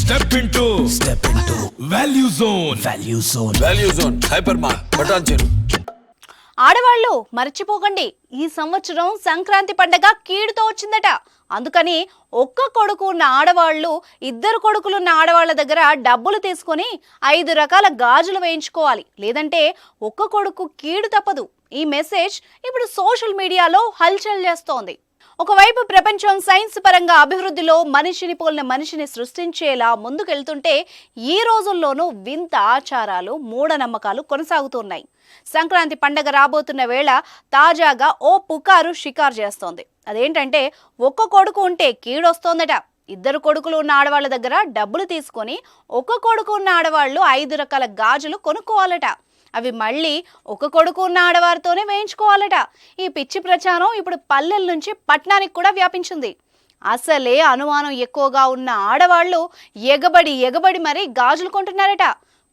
Step into Value Zone. Value Zone. Hypermart. Patancheru. ఆడవాళ్ళు మర్చిపోకండి, ఈ సంవత్సరం సంక్రాంతి పండగ కీడుతో వచ్చిందట. అందుకని ఒక్క కొడుకు ఉన్న ఆడవాళ్ళు ఇద్దరు కొడుకులున్న ఆడవాళ్ళ దగ్గర డబ్బులు తీసుకొని 5 రకాల గాజులు వేయించుకోవాలి, లేదంటే ఒక్క కొడుకు కీడు తప్పదు. ఈ మెసేజ్ ఇప్పుడు సోషల్ మీడియాలో హల్చల్ చేస్తోంది. ఒకవైపు ప్రపంచం సైన్స్ పరంగా అభివృద్ధిలో మనిషిని పోలిన మనిషిని సృష్టించేలా ముందుకెళ్తుంటే ఈ రోజుల్లోనూ వింత ఆచారాలు మూఢనమ్మకాలు కొనసాగుతున్నాయి. సంక్రాంతి పండగ రాబోతున్న వేళ తాజాగా ఓ పుకారు షికారు చేస్తోంది. అదేంటంటే ఒక్క కొడుకు ఉంటే కీడొస్తోందట. ఇద్దరు కొడుకులు ఉన్న ఆడవాళ్ళ దగ్గర డబ్బులు తీసుకొని ఒక్క కొడుకు ఉన్న ఆడవాళ్ళు 5 రకాల గాజులు కొనుక్కోవాలట. అవి మళ్ళీ ఒక కొడుకు ఉన్న ఆడవారితోనే వేయించుకోవాలట. ఈ పిచ్చి ప్రచారం ఇప్పుడు పల్లెల నుంచి పట్టణానికి కూడా వ్యాపించింది. అసలే అనుమానం ఎక్కువగా ఉన్న ఆడవాళ్ళు ఎగబడి మరీ గాజులు కొంటున్నారట.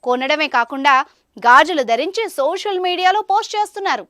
కొనడమే కాకుండా గాజులు ధరించి సోషల్ మీడియాలో పోస్ట్ చేస్తున్నారు.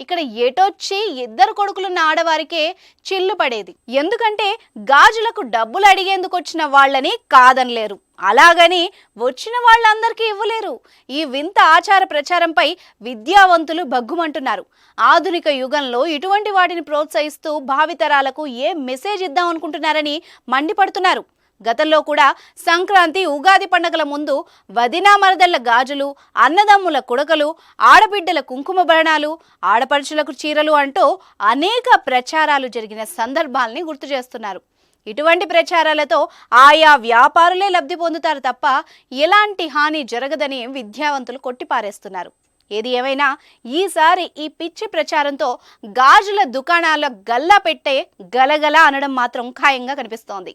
ఇక్కడ ఎటొచ్చి ఇద్దరు కొడుకులున్న ఆడవారికే చిల్లు పడేది. ఎందుకంటే గాజులకు డబ్బులు అడిగేందుకు వచ్చిన వాళ్ళని కాదనలేరు, అలాగని వచ్చిన వాళ్ళందరికీ ఇవ్వలేరు. ఈ వింత ఆచార ప్రచారంపై విద్యావంతులు భగ్గుమంటున్నారు. ఆధునిక యుగంలో ఇటువంటి వాటిని ప్రోత్సహిస్తూ భావితరాలకు ఏ మెసేజ్ ఇద్దాం అనుకుంటున్నారని మండిపడుతున్నారు. గతంలో కూడా సంక్రాంతి, ఉగాది పండుగల ముందు వదినా మరదళ్ల గాజులు, అన్నదమ్ముల కుడకలు, ఆడబిడ్డల కుంకుమ భరణాలు, ఆడపడుచులకు చీరలు అంటూ అనేక ప్రచారాలు జరిగిన సందర్భాల్ని గుర్తు చేస్తున్నారు. ఇటువంటి ప్రచారాలతో ఆయా వ్యాపారులే లబ్ధి పొందుతారు తప్ప ఎలాంటి హాని జరగదని విద్యావంతులు కొట్టిపారేస్తున్నారు. ఏది ఏమైనా ఈసారి ఈ పిచ్చి ప్రచారంతో గాజుల దుకాణాల గల్లా పెట్టే గలగల అనడం మాత్రం ఖాయంగా కనిపిస్తోంది.